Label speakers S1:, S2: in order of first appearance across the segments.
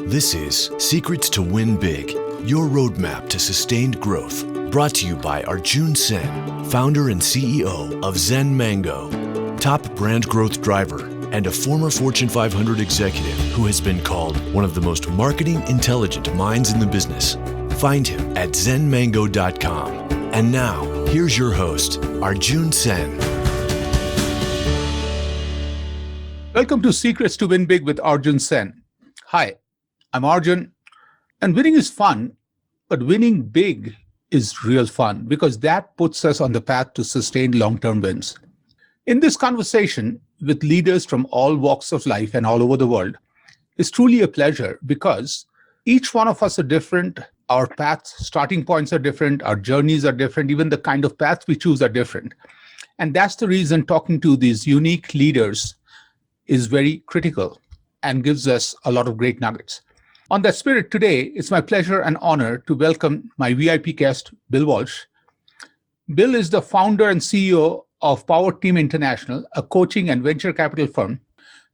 S1: This is Secrets to Win Big, your roadmap to sustained growth. Brought to you by Arjun Sen, founder and CEO of Zen Mango, top brand growth driver, and a former Fortune 500 executive who has been called one of the most marketing intelligent minds in the business. Find him at zenmango.com. And now, here's your host, Arjun Sen.
S2: Welcome to Secrets to Win Big with Arjun Sen. Hi, I'm Arjun, and winning is fun, but winning big is real fun because that puts us on the path to sustained long-term wins. In this conversation with leaders from all walks of life and all over the world, it's truly a pleasure because each one of us are different. Our paths, starting points are different. Our journeys are different. Even the kind of paths we choose are different. And that's the reason talking to these unique leaders is very critical and gives us a lot of great nuggets. On that spirit, today, it's my pleasure and honor to welcome my VIP guest, Bill Walsh. Bill is the founder and CEO of Powerteam International, a coaching and venture capital firm,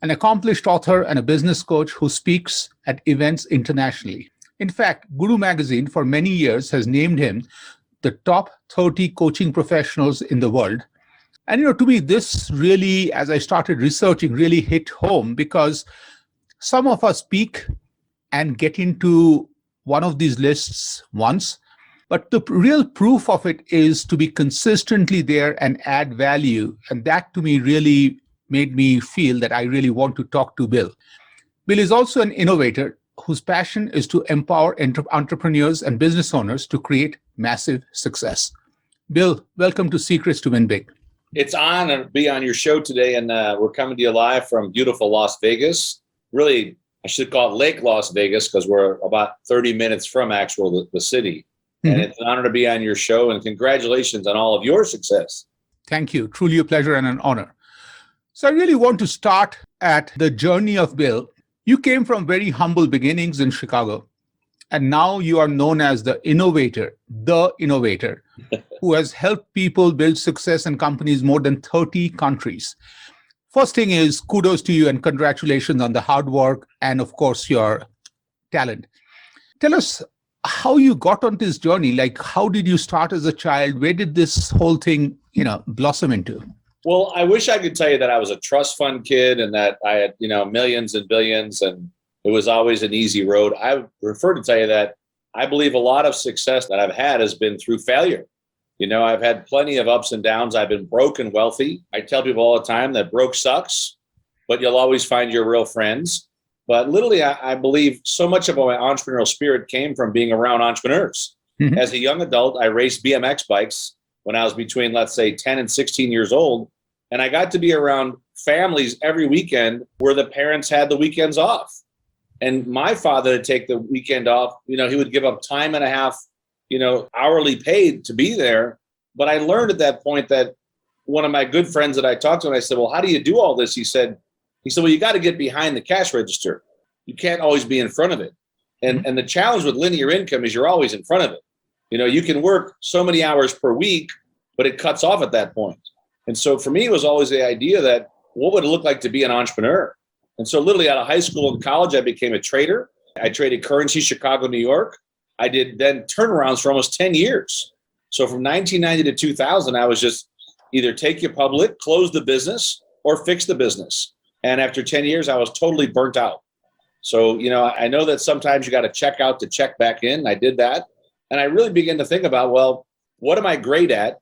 S2: an accomplished author and a business coach who speaks at events internationally. In fact, Guru Magazine for many years has named him the top 30 coaching professionals in the world. And to me, this really, as I started researching, really hit home because some of us speak and get into one of these lists once, but the real proof of it is to be consistently there and add value. And that to me really made me feel that I really want to talk to Bill. Bill is also an innovator whose passion is to empower entrepreneurs and business owners to create massive success. Bill, welcome to Secrets to Win Big.
S3: It's an honor to be on your show today, and we're coming to you live from beautiful Las Vegas. Really, I should call it Lake Las Vegas because we're about 30 minutes from the city. Mm-hmm. And it's an honor to be on your show, and congratulations on all of your success.
S2: Thank you. Truly a pleasure and an honor. So I really want to start at the journey of Bill. You came from very humble beginnings in Chicago, and now you are known as the innovator who has helped people build success in companies more than 30 countries. First thing is kudos to you and congratulations on the hard work and, of course, your talent. Tell us how you got on this journey. Like, how did you start as a child? Where did this whole thing, blossom into?
S3: Well, I wish I could tell you that I was a trust fund kid and that I had, millions and billions and it was always an easy road. I prefer to tell you that I believe a lot of success that I've had has been through failure. I've had plenty of ups and downs. I've been broke and wealthy. I tell people all the time that broke sucks, but you'll always find your real friends. But literally, I believe so much of my entrepreneurial spirit came from being around entrepreneurs. Mm-hmm. As a young adult, I raced BMX bikes when I was between, let's say, 10 and 16 years old. And I got to be around families every weekend where the parents had the weekends off. And my father would take the weekend off. He would give up time and a half, hourly paid to be there. But I learned at that point that one of my good friends that I talked to, and I said, well, how do you do all this? He said, well, you got to get behind the cash register. You can't always be in front of it. And the challenge with linear income is you're always in front of it. You can work so many hours per week, but it cuts off at that point. And so for me, it was always the idea that what would it look like to be an entrepreneur? And so literally out of high school and college, I became a trader. I traded currency, Chicago, New York. I did then turnarounds for almost 10 years. So from 1990 to 2000, I was just either take you public, close the business, or fix the business. And after 10 years, I was totally burnt out. So, I know that sometimes you got to check out to check back in. I did that. And I really began to think about, well, what am I great at?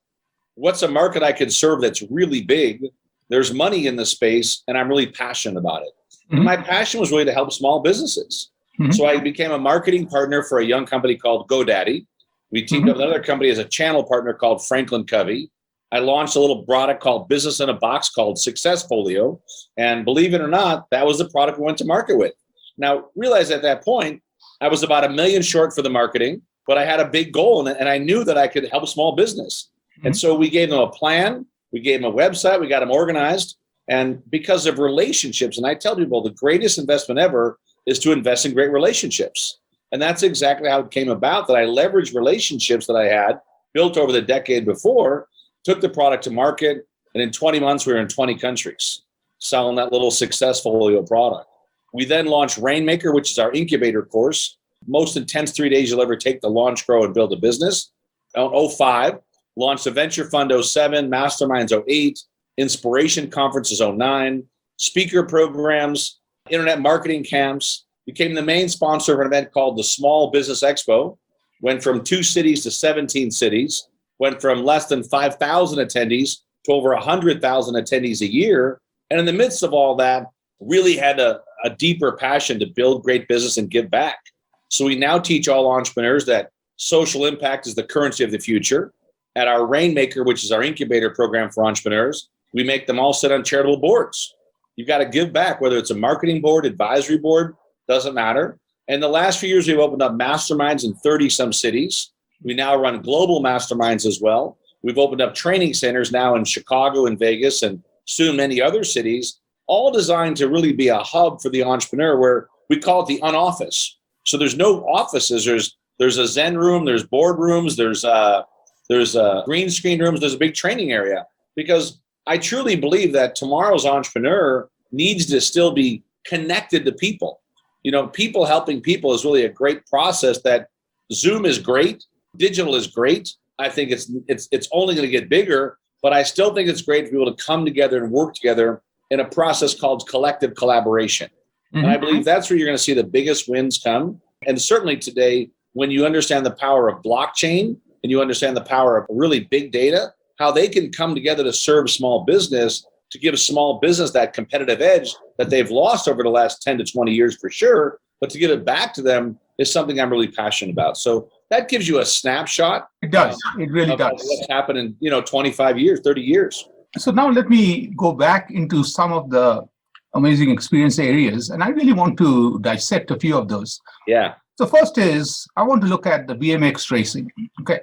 S3: What's a market I can serve that's really big? There's money in the space, and I'm really passionate about it. Mm-hmm. And my passion was really to help small businesses. Mm-hmm. So I became a marketing partner for a young company called GoDaddy. We teamed up with another company as a channel partner called Franklin Covey. I launched a little product called Business in a Box called Successfolio. And believe it or not, that was the product we went to market with. Now, realize at that point, I was about $1 million short for the marketing, but I had a big goal and I knew that I could help small business. Mm-hmm. And so we gave them a plan, we gave them a website, we got them organized. And because of relationships, and I tell people the greatest investment ever is to invest in great relationships. And that's exactly how it came about, that I leveraged relationships that I had built over the decade before, took the product to market, and in 20 months, we were in 20 countries selling that little Successfolio product. We then launched Rainmaker, which is our incubator course. Most intense 3 days you'll ever take to launch, grow, and build a business. In 05, launched a venture fund 07, masterminds 08, inspiration conferences 09, speaker programs, internet marketing camps, became the main sponsor of an event called the Small Business Expo, went from 2 cities to 17 cities, went from less than 5,000 attendees to over 100,000 attendees a year. And in the midst of all that, really had a deeper passion to build great business and give back. So we now teach all entrepreneurs that social impact is the currency of the future. At our Rainmaker, which is our incubator program for entrepreneurs, we make them all sit on charitable boards. You've got to give back, whether it's a marketing board, advisory board, doesn't matter. And the last few years, we've opened up masterminds in 30 some cities. We now run global masterminds as well. We've opened up training centers now in Chicago and Vegas and soon many other cities, all designed to really be a hub for the entrepreneur, where we call it the unoffice. So there's no offices. There's a Zen room, there's board rooms, there's green screen rooms, there's a big training area. Because I truly believe that tomorrow's entrepreneur needs to still be connected to people. You know, people helping people is really a great process. That Zoom is great, digital is great. I think it's only going to get bigger, but I still think it's great for people to come together and work together in a process called collective collaboration. Mm-hmm. And I believe that's where you're going to see the biggest wins come. And certainly today, when you understand the power of blockchain and you understand the power of really big data, how they can come together to serve small business, to give small business that competitive edge that they've lost over the last 10 to 20 years for sure, but to give it back to them is something I'm really passionate about. So that gives you a snapshot.
S2: It does. It really does.
S3: What's happened in 25 years, 30 years.
S2: So now let me go back into some of the amazing experience areas, and I really want to dissect a few of those.
S3: Yeah.
S2: So first is, I want to look at the BMX racing. Okay.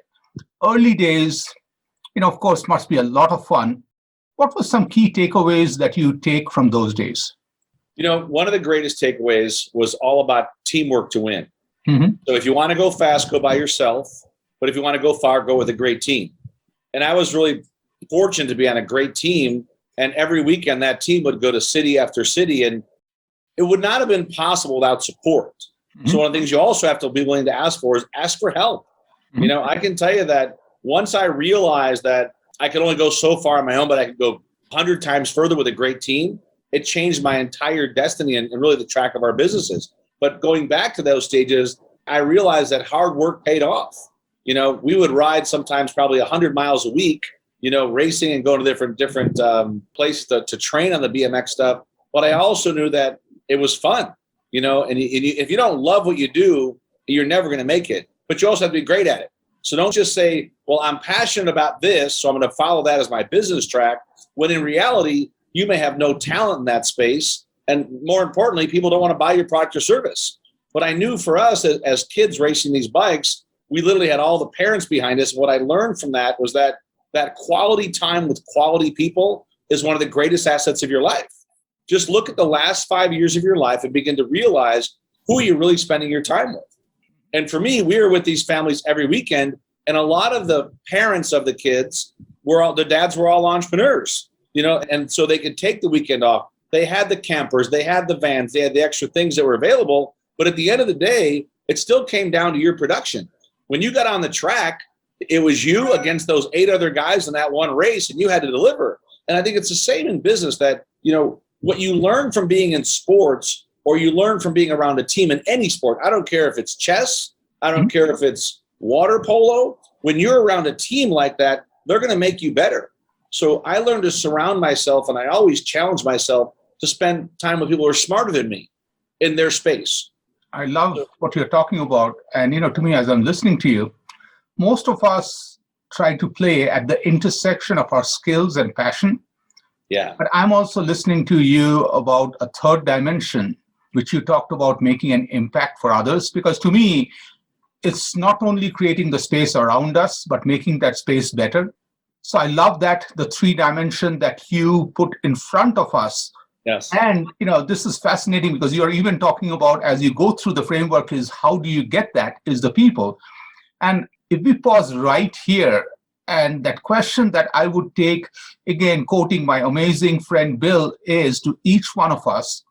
S2: Early days, of course, must be a lot of fun. What were some key takeaways that you take from those days?
S3: One of the greatest takeaways was all about teamwork to win.
S2: Mm-hmm.
S3: So if you want to go fast, go by yourself. But if you want to go far, go with a great team. And I was really fortunate to be on a great team. And every weekend, that team would go to city after city. And it would not have been possible without support. Mm-hmm. So one of the things you also have to be willing to ask for is ask for help. Mm-hmm. I can tell you that once I realized that I could only go so far on my own, but I could go 100 times further with a great team, it changed my entire destiny and really the track of our businesses. But going back to those stages, I realized that hard work paid off. We would ride sometimes probably 100 miles a week, racing and going to different places to train on the BMX stuff. But I also knew that it was fun, and if you don't love what you do, you're never going to make it. But you also have to be great at it. So don't just say, well, I'm passionate about this, so I'm going to follow that as my business track, when in reality, you may have no talent in that space. And more importantly, people don't want to buy your product or service. But I knew for us as kids racing these bikes, we literally had all the parents behind us. What I learned from that was that quality time with quality people is one of the greatest assets of your life. Just look at the last 5 years of your life and begin to realize who you're really spending your time with. And for me, we were with these families every weekend, and a lot of the parents of the kids their dads were all entrepreneurs, and so they could take the weekend off. They had the campers, they had the vans, they had the extra things that were available. But at the end of the day, it still came down to your production. When you got on the track, it was you against those 8 other guys in that one race, and you had to deliver. And I think it's the same in business, that, what you learn from being in sports, or you learn from being around a team in any sport. I don't care if it's chess. I don't care if it's water polo. When you're around a team like that, they're going to make you better. So I learned to surround myself, and I always challenge myself to spend time with people who are smarter than me in their space.
S2: I love what you're talking about. And, to me, as I'm listening to you, most of us try to play at the intersection of our skills and passion.
S3: Yeah.
S2: But I'm also listening to you about a third dimension, which you talked about, making an impact for others. Because to me, it's not only creating the space around us, but making that space better. So I love that, the 3 dimension that you put in front of us.
S3: Yes.
S2: And, this is fascinating, because you're even talking about, as you go through the framework, is how do you get that, is the people. And if we pause right here, and that question that I would take, again, quoting my amazing friend Bill, is to each one of us,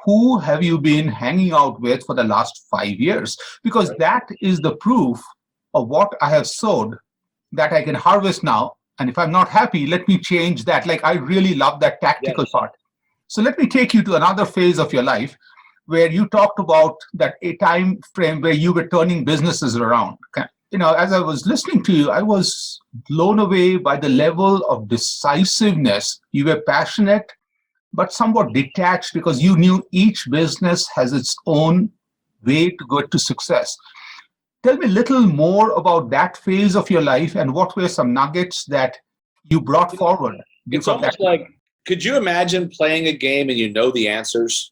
S2: who have you been hanging out with for the last 5 years? Because that is the proof of what I have sowed that I can harvest now. And if I'm not happy, let me change that. Like, I really love that tactical part. So let me take you to another phase of your life where you talked about that a time frame where you were turning businesses around. Okay? As I was listening to you, I was blown away by the level of decisiveness. You were passionate, but somewhat detached because you knew each business has its own way to go to success. Tell me a little more about that phase of your life and what were some nuggets that you brought forward.
S3: It's almost like, could you imagine playing a game and you know the answers?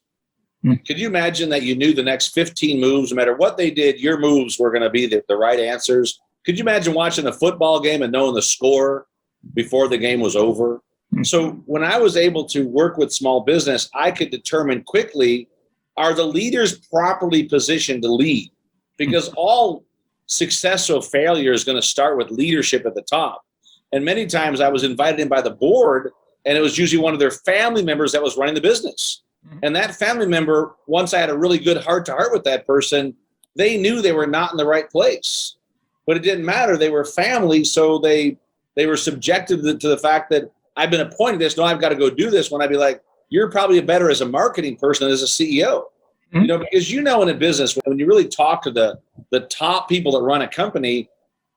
S3: Could you imagine that you knew the next 15 moves, no matter what they did, your moves were going to be the right answers? Could you imagine watching a football game and knowing the score before the game was over? So when I was able to work with small business, I could determine quickly, are the leaders properly positioned to lead? Because all success or failure is going to start with leadership at the top. And many times I was invited in by the board, and it was usually one of their family members that was running the business. And that family member, once I had a really good heart-to-heart with that person, they knew they were not in the right place. But it didn't matter. They were family, so they were subjected to the fact that I've been appointed this. No, I've got to go do this. When I'd be like, you're probably better as a marketing person than as a CEO. Because in a business, when you really talk to the top people that run a company,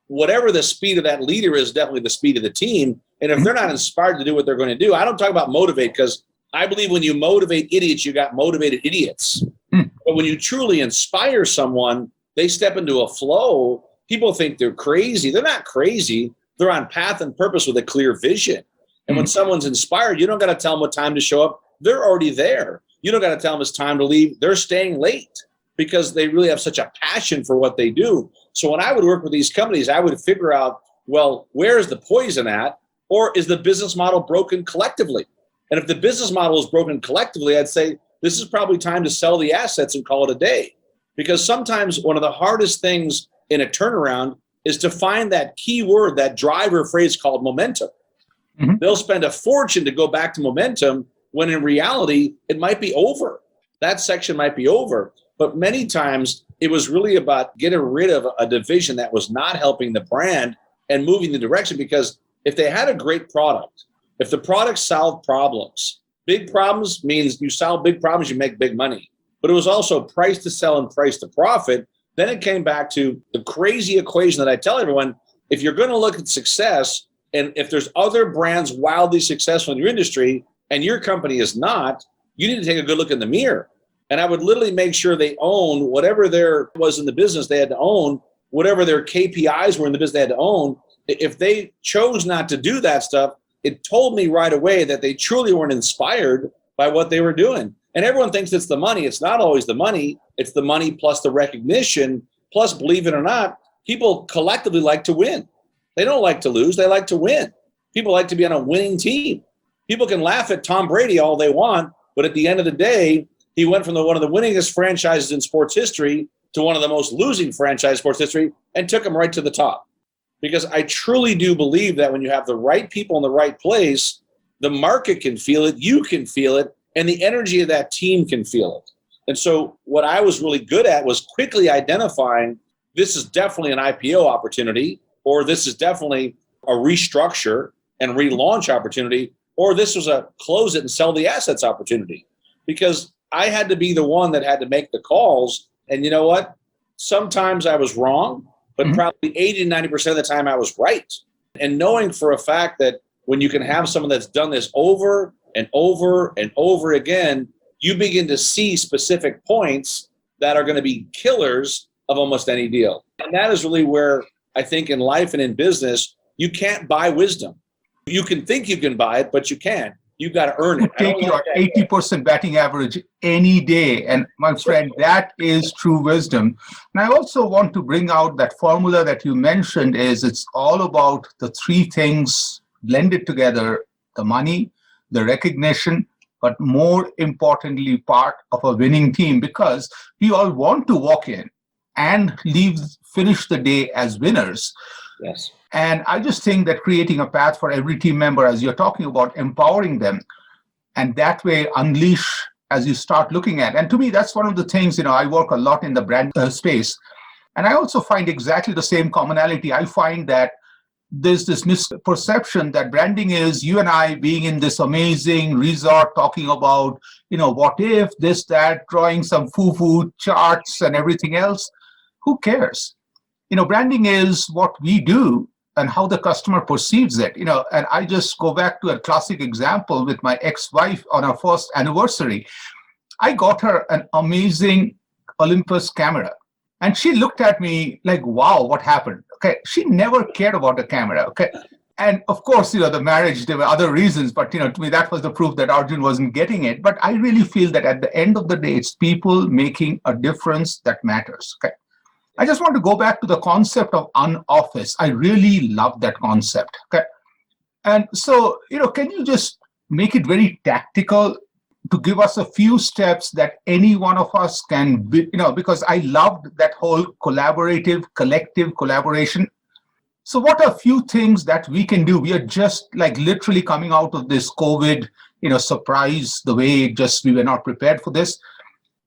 S3: whatever the speed of that leader is definitely the speed of the team. And if they're not inspired to do what they're going to do, I don't talk about motivate, because I believe when you motivate idiots, you got motivated idiots. But when you truly inspire someone, they step into a flow. People think they're crazy. They're not crazy. They're on path and purpose with a clear vision. And when someone's inspired, you don't got to tell them what time to show up. They're already there. You don't got to tell them it's time to leave. They're staying late because they really have such a passion for what they do. So when I would work with these companies, I would figure out, well, where is the poison at? Or is the business model broken collectively? And if the business model is broken collectively, I'd say this is probably time to sell the assets and call it a day. Because sometimes one of the hardest things in a turnaround is to find that key word, that driver phrase called momentum. They'll spend a fortune to go back to momentum when in reality, it might be over. That section might be over. But many times it was really about getting rid of a division that was not helping the brand and moving the direction. Because if they had a great product, if the product solved problems, big problems means you solve big problems, you make big money. But it was also price to sell and price to profit. Then it came back to the crazy equation that I tell everyone, if you're going to look at success, and if there's other brands wildly successful in your industry and your company is not, you need to take a good look in the mirror. And I would literally make sure they own whatever there was in the business they had to own, whatever their KPIs were in the business they had to own. If they chose not to do that stuff, it told me right away that they truly weren't inspired by what they were doing. And everyone thinks it's the money. It's not always the money. It's the money plus the recognition, plus, believe it or not, people collectively like to win. They don't like to lose. They like to win. People like to be on a winning team. People can laugh at Tom Brady all they want, but at the end of the day, he went from one of the winningest franchises in sports history to one of the most losing franchise sports history and took him right to the top. Because I truly do believe that when you have the right people in the right place, the market can feel it, you can feel it, and the energy of that team can feel it. And so what I was really good at was quickly identifying this is definitely an IPO opportunity, or this is definitely a restructure and relaunch opportunity, or this was a close it and sell the assets opportunity. Because I had to be the one that had to make the calls. And you know what? Sometimes I was wrong, but probably 80 to 90% of the time I was right. And knowing for a fact that when you can have someone that's done this over and over and over again, you begin to see specific points that are going to be killers of almost any deal. And that is really where I think in life and in business, you can't buy wisdom. You can think you can buy it, but you can't. You've got to earn it.
S2: Take your 80% batting average any day. And my friend, that is true wisdom. And I also want to bring out that formula that you mentioned is it's all about the three things blended together, the money, the recognition, but more importantly, part of a winning team, because we all want to walk in and finish the day as winners.
S3: Yes.
S2: And I just think that creating a path for every team member, as you're talking about, empowering them, and that way unleash as you start looking at. And to me, that's one of the things, I work a lot in the brand space. And I also find exactly the same commonality. I find that there's this misperception that branding is you and I being in this amazing resort talking about, what if, this, that, drawing some foo-foo charts and everything else. Who cares? Branding is what we do and how the customer perceives it. And I just go back to a classic example with my ex-wife on our first anniversary. I got her an amazing Olympus camera. And she looked at me like, wow, what happened? Okay. She never cared about the camera. Okay. And of course, the marriage, there were other reasons, but, to me, that was the proof that Arjun wasn't getting it. But I really feel that at the end of the day, it's people making a difference that matters. Okay. I just want to go back to the concept of unoffice. I really love that concept. Okay. And so, can you just make it very tactical to give us a few steps that any one of us can, because I loved that whole collaborative, collective collaboration. So what are a few things that we can do? We are just like literally coming out of this COVID, surprise, the way we were not prepared for this.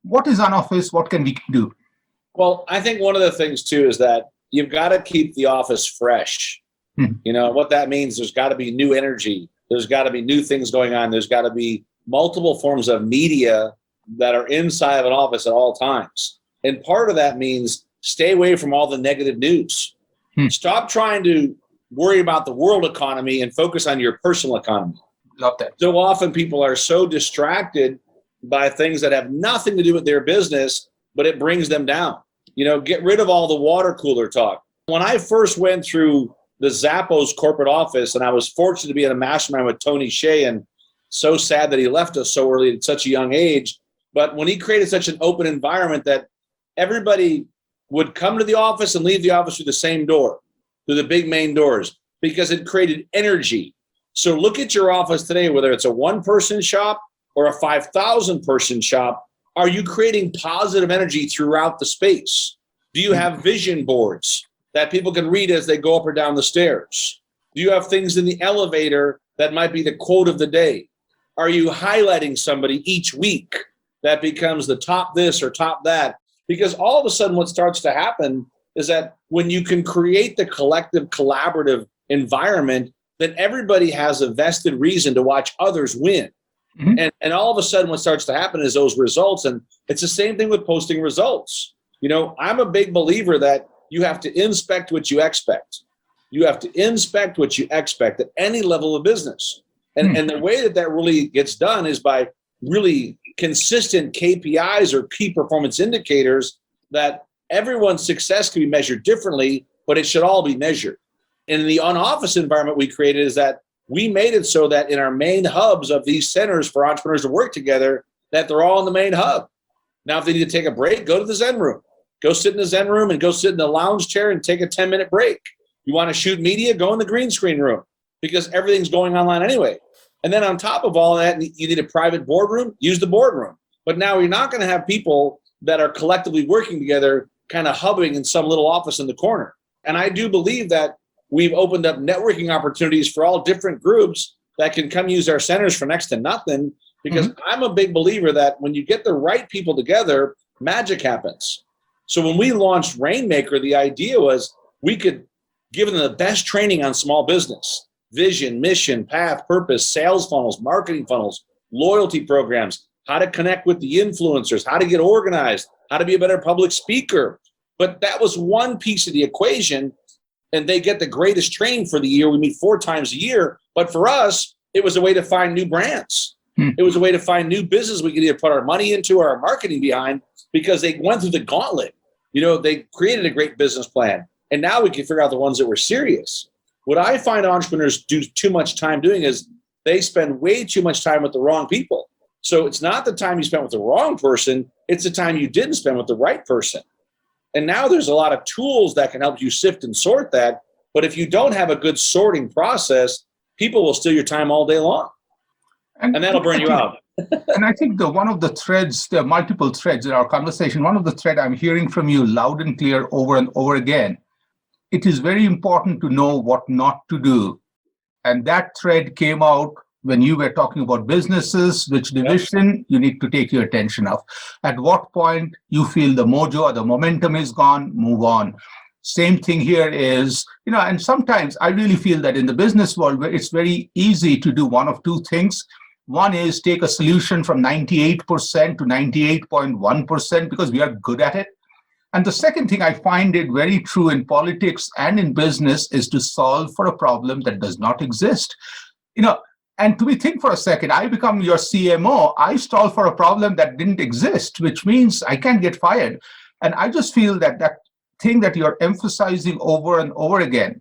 S2: What is unoffice? What can we do?
S3: Well, I think one of the things too is that you've got to keep the office fresh. What that means, there's got to be new energy. There's got to be new things going on. There's got to be multiple forms of media that are inside of an office at all times. And part of that means stay away from all the negative news. Stop trying to worry about the world economy and focus on your personal economy.
S2: Love that.
S3: So often people are so distracted by things that have nothing to do with their business, but it brings them down. Get rid of all the water cooler talk. When I first went through the Zappos corporate office, and I was fortunate to be in a mastermind with Tony Hsieh, and so sad that he left us so early at such a young age. But when he created such an open environment that everybody would come to the office and leave the office through the same door, through the big main doors, because it created energy. So look at your office today, whether it's a one-person shop or a 5,000-person shop. Are you creating positive energy throughout the space? Do you have vision boards that people can read as they go up or down the stairs? Do you have things in the elevator that might be the quote of the day? Are you highlighting somebody each week that becomes the top this or top that? Because all of a sudden what starts to happen is that when you can create the collective collaborative environment, then everybody has a vested reason to watch others win. And all of a sudden what starts to happen is those results. And it's the same thing with posting results. I'm a big believer that you have to inspect what you expect. You have to inspect what you expect at any level of business. And the way that really gets done is by really consistent KPIs or key performance indicators that everyone's success can be measured differently, but it should all be measured. And in the on-office environment we created is that we made it so that in our main hubs of these centers for entrepreneurs to work together, that they're all in the main hub. Now, if they need to take a break, go to the Zen room. Go sit in the Zen room and go sit in the lounge chair and take a 10-minute break. You want to shoot media, go in the green screen room, because everything's going online anyway. And then on top of all that, you need a private boardroom, use the boardroom. But now you're not going to have people that are collectively working together kind of hubbing in some little office in the corner. And I do believe that we've opened up networking opportunities for all different groups that can come use our centers for next to nothing, because I'm a big believer that when you get the right people together, magic happens. So when we launched Rainmaker, the idea was we could give them the best training on small business. Vision, mission, path, purpose, sales funnels, marketing funnels, loyalty programs, how to connect with the influencers, how to get organized, how to be a better public speaker. But that was one piece of the equation, and they get the greatest training for the year. We meet 4 times a year. But for us, it was a way to find new brands. It was a way to find new business we could either put our money into or our marketing behind, because they went through the gauntlet. They created a great business plan. And now we can figure out the ones that were serious. What I find entrepreneurs do too much time doing is they spend way too much time with the wrong people. So it's not the time you spent with the wrong person, it's the time you didn't spend with the right person. And now there's a lot of tools that can help you sift and sort that. But if you don't have a good sorting process, people will steal your time all day long. And that'll burn you out.
S2: And I think one of the threads, there are multiple threads in our conversation. One of the threads I'm hearing from you loud and clear over and over again, it is very important to know what not to do. And that thread came out when you were talking about businesses, which division you need to take your attention of. At what point you feel the mojo or the momentum is gone, move on. Same thing here is, and sometimes I really feel that in the business world, where it's very easy to do one of two things. One is take a solution from 98% to 98.1% because we are good at it. And the second thing I find it very true in politics and in business is to solve for a problem that does not exist. And to think for a second, I become your CMO, I stall for a problem that didn't exist, which means I can't get fired. And I just feel that thing that you're emphasizing over and over again,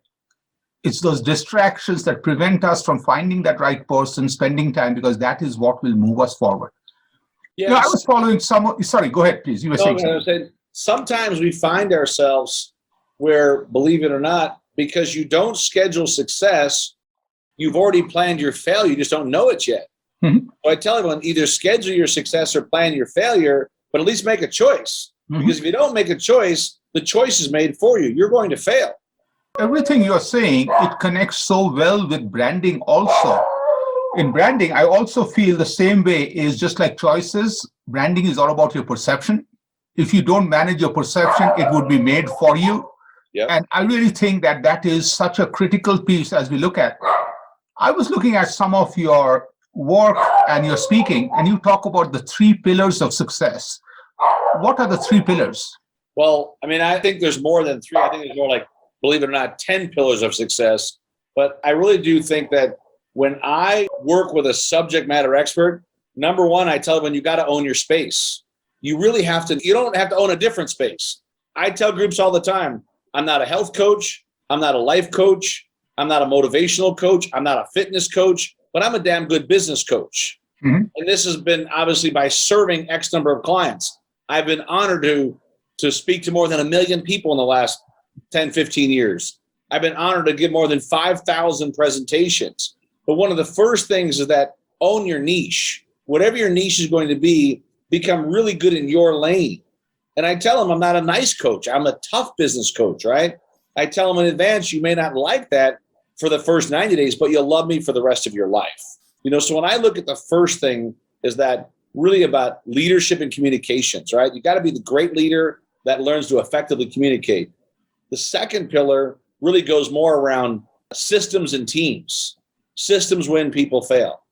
S2: it's those distractions that prevent us from finding that right person, spending time, because that is what will move us forward.
S3: Yes.
S2: I was following sorry, go ahead, please. You were saying something.
S3: Sometimes we find ourselves where, believe it or not, because you don't schedule success, you've already planned your failure. You just don't know it yet.
S2: Mm-hmm.
S3: So I tell everyone, either schedule your success or plan your failure, but at least make a choice. Mm-hmm. Because if you don't make a choice, the choice is made for you. You're going to fail.
S2: Everything you're saying, it connects so well with branding also. In branding, I also feel the same way is just like choices. Branding is all about your perception. If you don't manage your perception, it would be made for you.
S3: Yep.
S2: And I really think that is such a critical piece as we look at. I was looking at some of your work and your speaking, and you talk about the 3 pillars of success. What are the 3 pillars?
S3: Well, I think there's more than 3. I think there's more like, believe it or not, 10 pillars of success. But I really do think that when I work with a subject matter expert, number one, I tell them you got to own your space. You really have to. You don't have to own a different space. I tell groups all the time, I'm not a health coach. I'm not a life coach. I'm not a motivational coach. I'm not a fitness coach, but I'm a damn good business coach. Mm-hmm. And this has been obviously by serving X number of clients. I've been honored to speak to more than 1 million people in the last 10, 15 years. I've been honored to give more than 5,000 presentations. But one of the first things is that own your niche. Whatever your niche is going to be, become really good in your lane. And I tell them I'm not a nice coach. I'm a tough business coach, right? I tell them in advance, you may not like that for the first 90 days, but you'll love me for the rest of your life. So when I look at the first thing is that really about leadership and communications, right? You got to be the great leader that learns to effectively communicate. The second pillar really goes more around systems and teams. Systems win, people fail.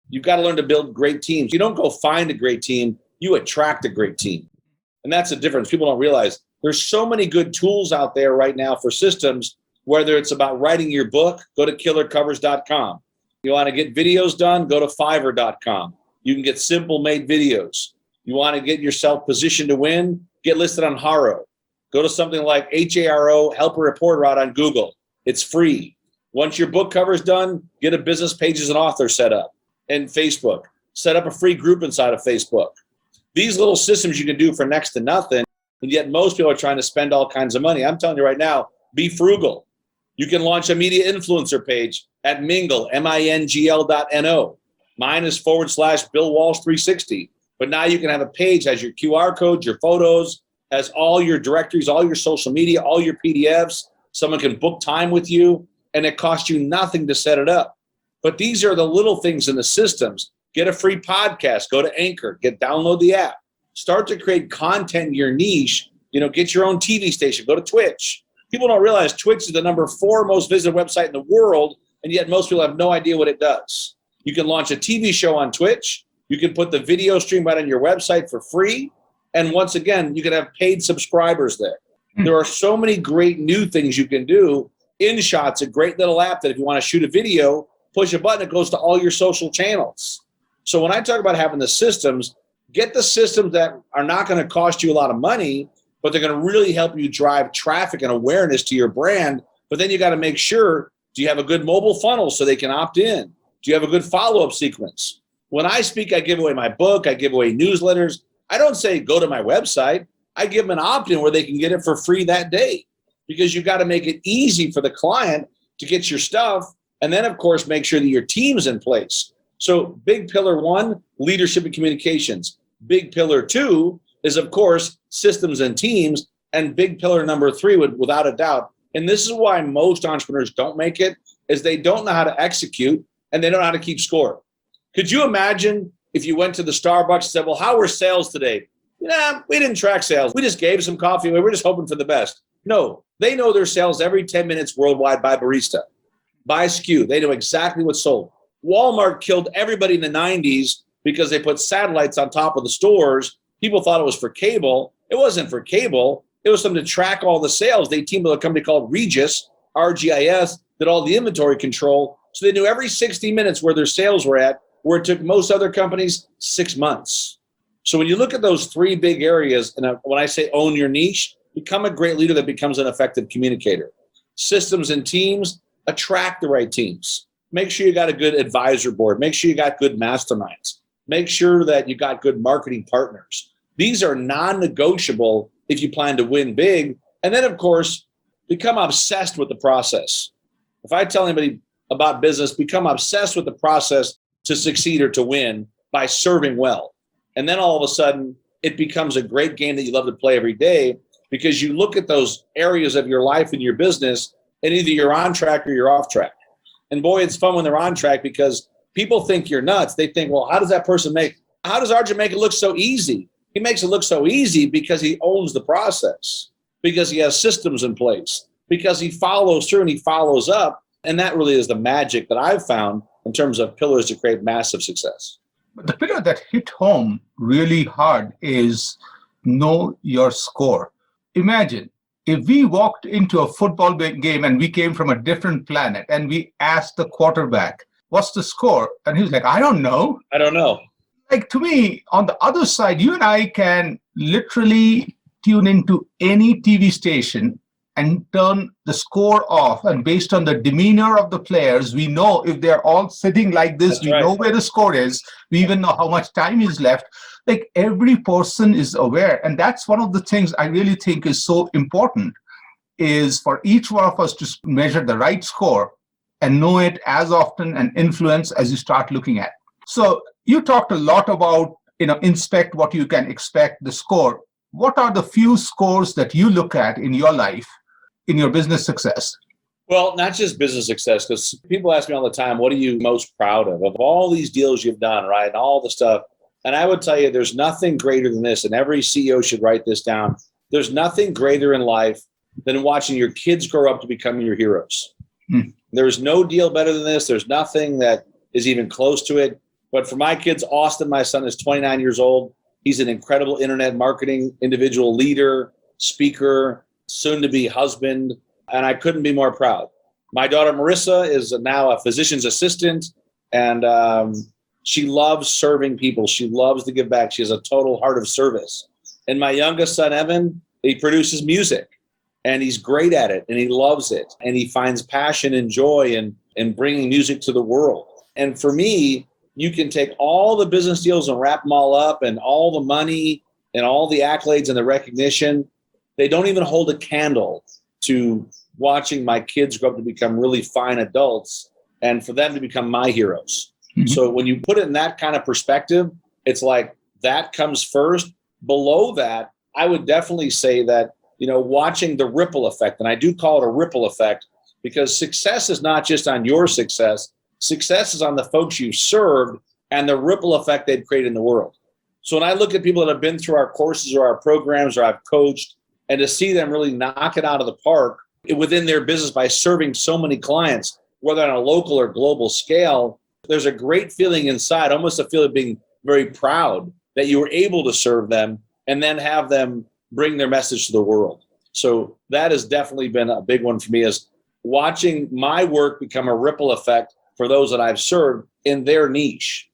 S3: You've got to learn to build great teams. You don't go find a great team, you attract a great team. And that's the difference. People don't realize there's so many good tools out there right now for systems, whether it's about writing your book, go to killercovers.com. You want to get videos done, go to fiverr.com. You can get simple made videos. You want to get yourself positioned to win, get listed on Haro. Go to something like HARO, Help a Reporter out on Google. It's free. Once your book cover is done, get a business page as an author set up. And Facebook. Set up a free group inside of Facebook. These little systems you can do for next to nothing, and yet most people are trying to spend all kinds of money. I'm telling you right now, be frugal. You can launch a media influencer page at Mingle, MINGL.no. Mine is / Bill Walsh 360. But now you can have a page, has your QR codes, your photos, has all your directories, all your social media, all your PDFs. Someone can book time with you, and it costs you nothing to set it up. But these are the little things in the systems. Get a free podcast, go to Anchor, download the app. Start to create content in your niche. Get your own TV station, go to Twitch. People don't realize Twitch is the number 4 most visited website in the world, and yet most people have no idea what it does. You can launch a TV show on Twitch. You can put the video stream right on your website for free. And once again, you can have paid subscribers there. There are so many great new things you can do. InShot's a great little app that if you want to shoot a video, push a button, it goes to all your social channels. So when I talk about having the systems, get the systems that are not going to cost you a lot of money, but they're going to really help you drive traffic and awareness to your brand. But then you got to make sure, do you have a good mobile funnel so they can opt in? Do you have a good follow-up sequence? When I speak, I give away my book, I give away newsletters. I don't say go to my website. I give them an opt-in where they can get it for free that day, because you got to make it easy for the client to get your stuff. And then, of course, make sure that your team's in place. So big pillar 1, leadership and communications. Big pillar 2 is, of course, systems and teams. And big pillar number 3, without a doubt, and this is why most entrepreneurs don't make it, is they don't know how to execute. and they don't know how to keep score. Could you imagine if you went to the Starbucks and said, well, how were sales today? Nah, we didn't track sales. We just gave some coffee away. We're just hoping for the best. No, they know their sales every 10 minutes worldwide by barista, by SKU. They know exactly what's sold. Walmart killed everybody in the 90s because they put satellites on top of the stores. People thought it was for cable. It wasn't for cable. It was something to track all the sales. They teamed with a company called Regis, RGIS, did all the inventory control. So they knew every 60 minutes where their sales were at, where it took most other companies 6 months. So when you look at those three big areas, and when I say own your niche, become a great leader that becomes an effective communicator. Systems and teams, attract the right teams. Make sure you got a good advisor board. Make sure you got good masterminds. Make sure that you got good marketing partners. These are non-negotiable if you plan to win big. And then, of course, become obsessed with the process. If I tell anybody about business, become obsessed with the process to succeed or to win by serving well. And then all of a sudden, it becomes a great game that you love to play every day because you look at those areas of your life and your business, and either you're on track or you're off track. And boy, it's fun when they're on track because people think you're nuts. They think, well, how does Arjun make it look so easy? He makes it look so easy because he owns the process, because he has systems in place, because he follows through and he follows up. And that really is the magic that I've found in terms of pillars to create massive success.
S2: But the pillar that hit home really hard is know your score. Imagine if we walked into a football game and we came from a different planet and we asked the quarterback, what's the score? And he was like, I don't know. Like, to me, on the other side, you and I can literally tune into any TV station and turn the score off. And based on the demeanor of the players, we know if they're all sitting like this,
S3: That's
S2: we
S3: right.
S2: know where the score is. We even know how much time is left. Like, every person is aware. And that's one of the things I really think is so important, is for each one of us to measure the right score and know it as often and influence as you start looking at. So you talked a lot about, inspect what you can expect, the score. What are the few scores that you look at in your life, in your business success?
S3: Well, not just business success, because people ask me all the time, what are you most proud of all these deals you've done, right? And all the stuff. And I would tell you, there's nothing greater than this, and every CEO should write this down. There's nothing greater in life than watching your kids grow up to become your heroes. There's no deal better than this. There's nothing that is even close to it. But for my kids, Austin, my son, is 29 years old. He's an incredible internet marketing individual, leader, speaker, soon-to-be husband, and I couldn't be more proud. My daughter, Marissa, is now a physician's assistant, and she loves serving people. She loves to give back. She has a total heart of service. And my youngest son, Evan, he produces music, and he's great at it, and he loves it, and he finds passion and joy in bringing music to the world. And for me, you can take all the business deals and wrap them all up, and all the money and all the accolades and the recognition. They don't even hold a candle to watching my kids grow up to become really fine adults and for them to become my heroes. Mm-hmm. So when you put it in that kind of perspective, it's like that comes first. Below that, I would definitely say that, watching the ripple effect, and I do call it a ripple effect because success is not just on your success. Success is on the folks you served and the ripple effect they've created in the world. So when I look at people that have been through our courses or our programs or I've coached, and to see them really knock it out of the park within their business by serving so many clients, whether on a local or global scale, there's a great feeling inside, almost a feeling of being very proud that you were able to serve them and then have them bring their message to the world. So that has definitely been a big one for me, is watching my work become a ripple effect for those that I've served in their niche.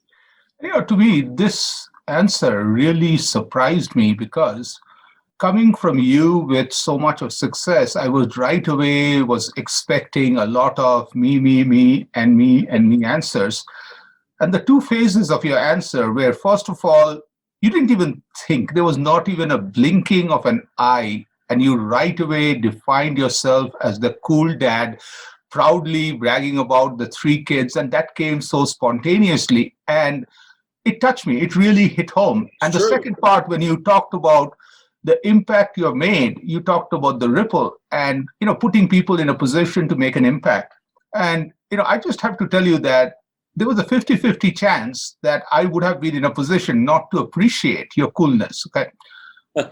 S2: To me, this answer really surprised me because coming from you with so much of success, I was right away expecting a lot of me, and me answers. And the two phases of your answer were, first of all, you didn't even think, there was not even a blinking of an eye, and you right away defined yourself as the cool dad, proudly bragging about the 3 kids, and that came so spontaneously. And it touched me. It really hit home. And the second part, when you talked about the impact you have made, you talked about the ripple and, putting people in a position to make an impact. And, I just have to tell you that there was a 50-50 chance that I would have been in a position not to appreciate your coolness. Okay.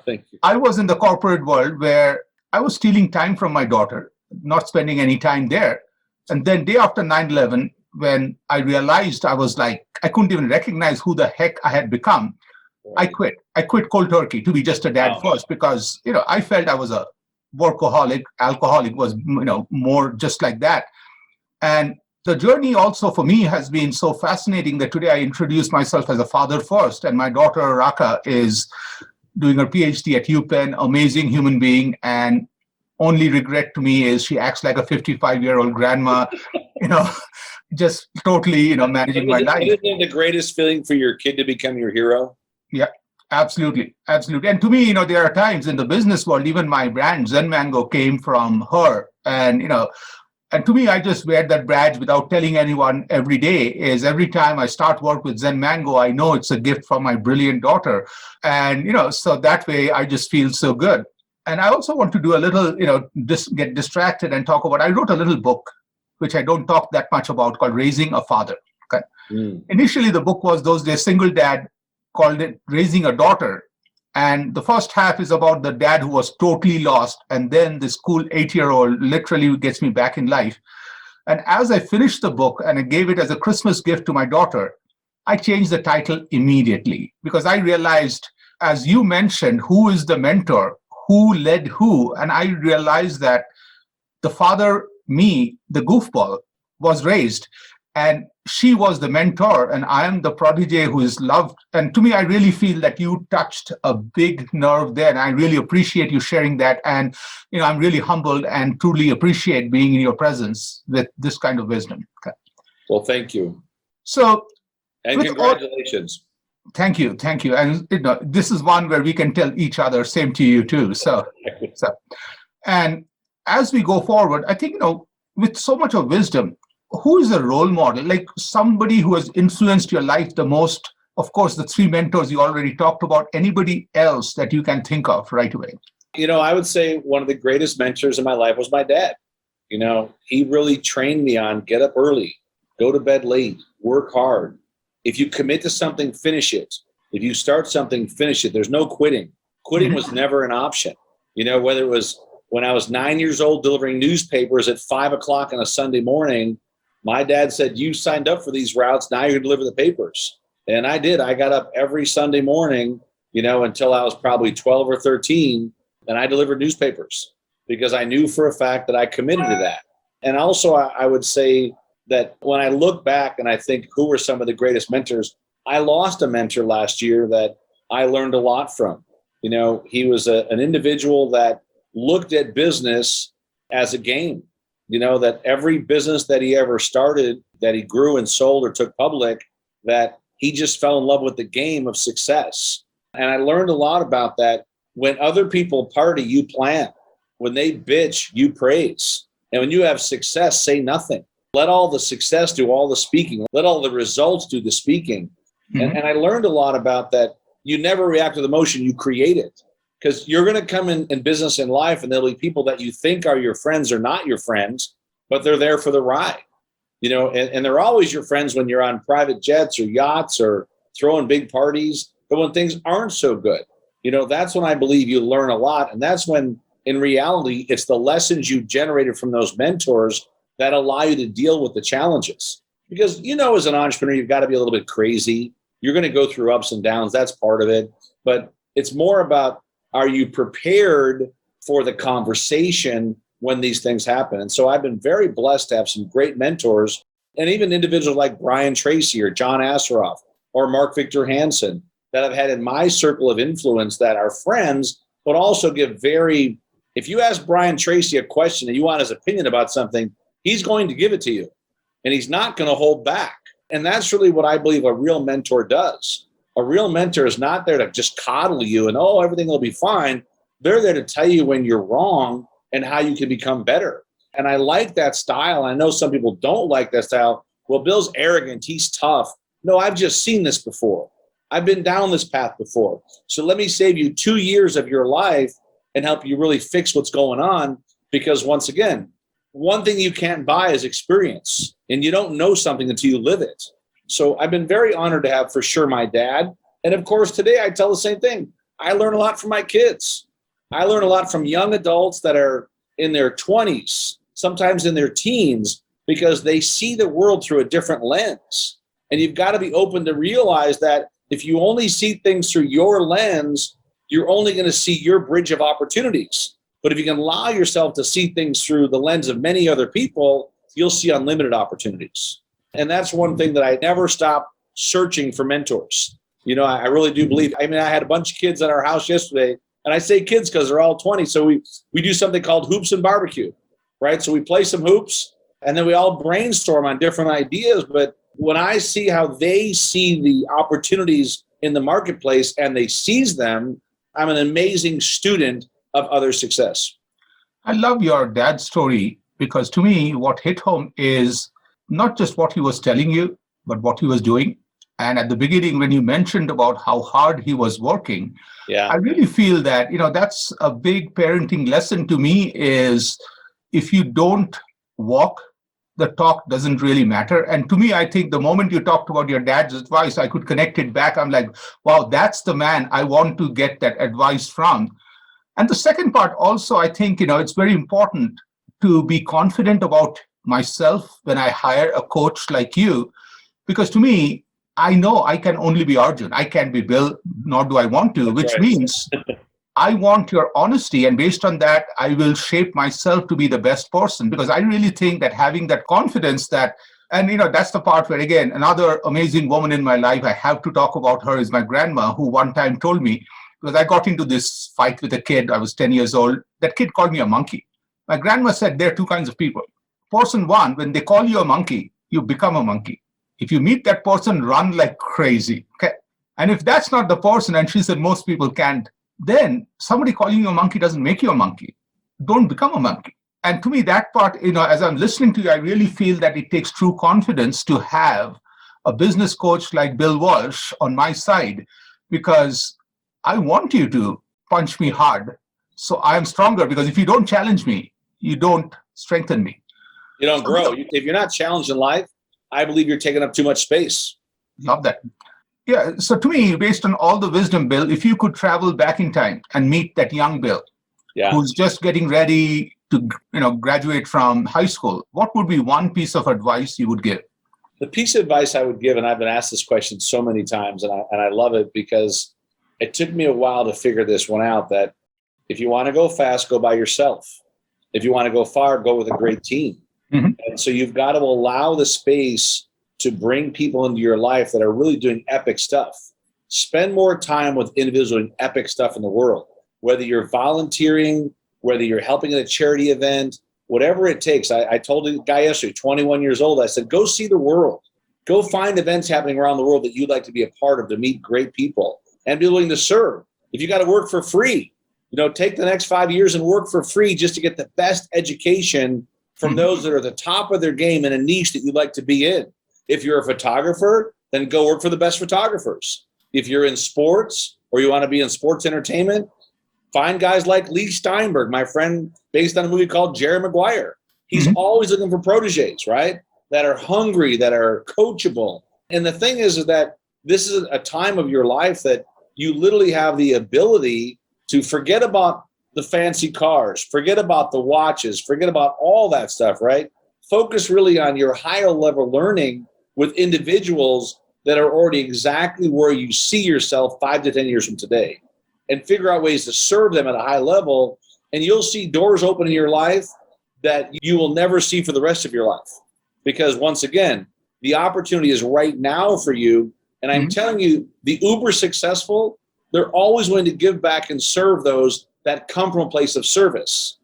S3: Thank you.
S2: I was in the corporate world where I was stealing time from my daughter, not spending any time there. And then day after 9/11, when I realized I was like, I couldn't even recognize who the heck I had become, I quit. I quit cold turkey to be just a dad first because, I felt I was a workaholic. Alcoholic was, more just like that. And the journey also for me has been so fascinating that today I introduce myself as a father first. And my daughter, Raka, is doing her PhD at UPenn, amazing human being. And only regret to me is she acts like a 55-year-old grandma, just totally, managing my life.
S3: Isn't it the greatest feeling for your kid to become your hero?
S2: Yeah, absolutely. Absolutely. And to me, there are times in the business world, even my brand Zen Mango came from her. And, and to me, I just wear that badge without telling anyone every day. Is every time I start work with Zen Mango, I know it's a gift from my brilliant daughter. And, so that way I just feel so good. And I also want to do a little, get distracted and talk about, I wrote a little book, which I don't talk that much about, called Raising a Father. Okay. Initially, the book was those days, single dad, called it Raising a Daughter. And the first half is about the dad who was totally lost. And then this cool 8-year-old literally gets me back in life. And as I finished the book and I gave it as a Christmas gift to my daughter, I changed the title immediately because I realized, as you mentioned, who is the mentor, who led who. And I realized that the father, me, the goofball, was raised. And she was the mentor, and I am the protege who is loved. And to me, I really feel that you touched a big nerve there, and I really appreciate you sharing that. And, I'm really humbled and truly appreciate being in your presence with this kind of wisdom. Okay.
S3: Well, thank you.
S2: So,
S3: and congratulations.
S2: Thank you. And this is one where we can tell each other, same to you too. So, and as we go forward, I think, with so much of wisdom, who is a role model, like somebody who has influenced your life the most? Of course, the 3 mentors you already talked about. Anybody else that you can think of right away?
S3: I would say one of the greatest mentors in my life was my dad. He really trained me on get up early, go to bed late, work hard. If you commit to something, finish it. If you start something, finish it. There's no quitting. Quitting was never an option. Whether it was when I was 9 years old delivering newspapers at 5 o'clock on a Sunday morning, my dad said, you signed up for these routes, now you're going to deliver the papers. And I did. I got up every Sunday morning, until I was probably 12 or 13, and I delivered newspapers because I knew for a fact that I committed to that. And also, I would say that when I look back and I think who were some of the greatest mentors, I lost a mentor last year that I learned a lot from. He was an individual that looked at business as a game. That every business that he ever started, that he grew and sold or took public, that he just fell in love with the game of success. And I learned a lot about that. When other people party, you plan. When they bitch, you praise. And when you have success, say nothing. Let all the success do all the speaking. Let all the results do the speaking. And I learned a lot about that. You never react to the emotion, you create it. Because you're going to come in business and life, and there'll be people that you think are your friends or not your friends, but they're there for the ride. And they're always your friends when you're on private jets or yachts or throwing big parties. But when things aren't so good, that's when I believe you learn a lot. And that's when, in reality, it's the lessons you generated from those mentors that allow you to deal with the challenges. Because, as an entrepreneur, you've got to be a little bit crazy. You're going to go through ups and downs. That's part of it. But it's more about, are you prepared for the conversation when these things happen? And so I've been very blessed to have some great mentors, and even individuals like Brian Tracy or John Asseroff or Mark Victor Hansen that I've had in my circle of influence that are friends, but also give if you ask Brian Tracy a question and you want his opinion about something, he's going to give it to you, and he's not going to hold back. And that's really what I believe a real mentor does. A real mentor is not there to just coddle you and, everything will be fine. They're there to tell you when you're wrong and how you can become better. And I like that style. I know some people don't like that style. Well, Bill's arrogant. He's tough. No, I've just seen this before. I've been down this path before. So let me save you 2 years of your life and help you really fix what's going on. Because once again, one thing you can't buy is experience, and you don't know something until you live it. So I've been very honored to have, for sure, my dad. And of course, today I tell the same thing. I learn a lot from my kids. I learn a lot from young adults that are in their 20s, sometimes in their teens, because they see the world through a different lens. And you've got to be open to realize that if you only see things through your lens, you're only going to see your bridge of opportunities. But if you can allow yourself to see things through the lens of many other people, you'll see unlimited opportunities. And that's one thing that I never stop searching for mentors. I really do believe. I had a bunch of kids at our house yesterday, and I say kids because they're all 20. So we do something called hoops and barbecue, right? So we play some hoops, and then we all brainstorm on different ideas. But when I see how they see the opportunities in the marketplace and they seize them, I'm an amazing student of other success.
S2: I love your dad's story because to me, what hit home is not just what he was telling you, but what he was doing. And at the beginning, when you mentioned about how hard he was working, I really feel that, that's a big parenting lesson to me is if you don't walk, the talk doesn't really matter. And to me, I think the moment you talked about your dad's advice, I could connect it back. I'm like, wow, that's the man I want to get that advice from. And the second part also, I think, it's very important to be confident about myself when I hire a coach like you, because to me, I know I can only be Arjun. I can't be Bill, nor do I want to, which means I want your honesty. And based on that, I will shape myself to be the best person, because I really think that having that confidence that, and that's the part where, again, another amazing woman in my life, I have to talk about her, is my grandma, who one time told me, because I got into this fight with a kid, I was 10 years old, that kid called me a monkey. My grandma said there are two kinds of people. Person one, when they call you a monkey, you become a monkey. If you meet that person, run like crazy. Okay. And if that's not the person, and she said most people can't, then somebody calling you a monkey doesn't make you a monkey. Don't become a monkey. And to me, that part, as I'm listening to you, I really feel that it takes true confidence to have a business coach like Bill Walsh on my side, because I want you to punch me hard so I am stronger, because if you don't challenge me, you don't strengthen me.
S3: You don't grow. If you're not challenged in life, I believe you're taking up too much space.
S2: Love that. Yeah. So to me, based on all the wisdom, Bill, if you could travel back in time and meet that young Bill, who's just getting ready to, graduate from high school, what would be one piece of advice you would give?
S3: The piece of advice I would give, and I've been asked this question so many times, and I love it because it took me a while to figure this one out, that if you want to go fast, go by yourself. If you want to go far, go with a great team. Mm-hmm. And so you've got to allow the space to bring people into your life that are really doing epic stuff. Spend more time with individuals doing epic stuff in the world, whether you're volunteering, whether you're helping at a charity event, whatever it takes. I told a guy yesterday, 21 years old, I said, go see the world. Go find events happening around the world that you'd like to be a part of, to meet great people and be willing to serve. If you got to work for free, take the next 5 years and work for free just to get the best education from those that are at the top of their game in a niche that you'd like to be in. If you're a photographer, then go work for the best photographers. If you're in sports or you want to be in sports entertainment, find guys like Lee Steinberg, my friend, based on a movie called Jerry Maguire. He's always looking for proteges, right? That are hungry, that are coachable. And the thing is that this is a time of your life that you literally have the ability to forget about the fancy cars, forget about the watches, forget about all that stuff, right? Focus really on your higher level learning with individuals that are already exactly where you see yourself 5 to 10 years from today, and figure out ways to serve them at a high level. And you'll see doors open in your life that you will never see for the rest of your life. Because once again, the opportunity is right now for you. And I'm telling you, the uber successful, they're always willing to give back and serve those that come from a place of service.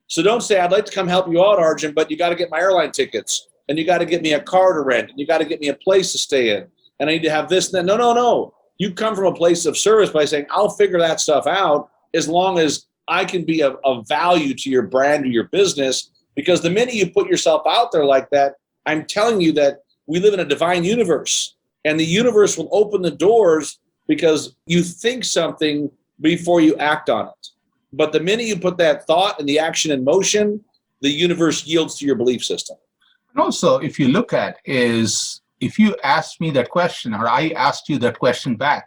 S3: So don't say, I'd like to come help you out, Arjun, but you got to get my airline tickets, and you got to get me a car to rent, and you got to get me a place to stay in, and I need to have this and that. No. You come from a place of service by saying, I'll figure that stuff out as long as I can be of value to your brand or your business. Because the minute you put yourself out there like that, I'm telling you that we live in a divine universe, and the universe will open the doors because you think something before you act on it. But the minute you put that thought and the action in motion, the universe yields to your belief system.
S2: And also, if you look at is, if you asked me that question or I asked you that question back,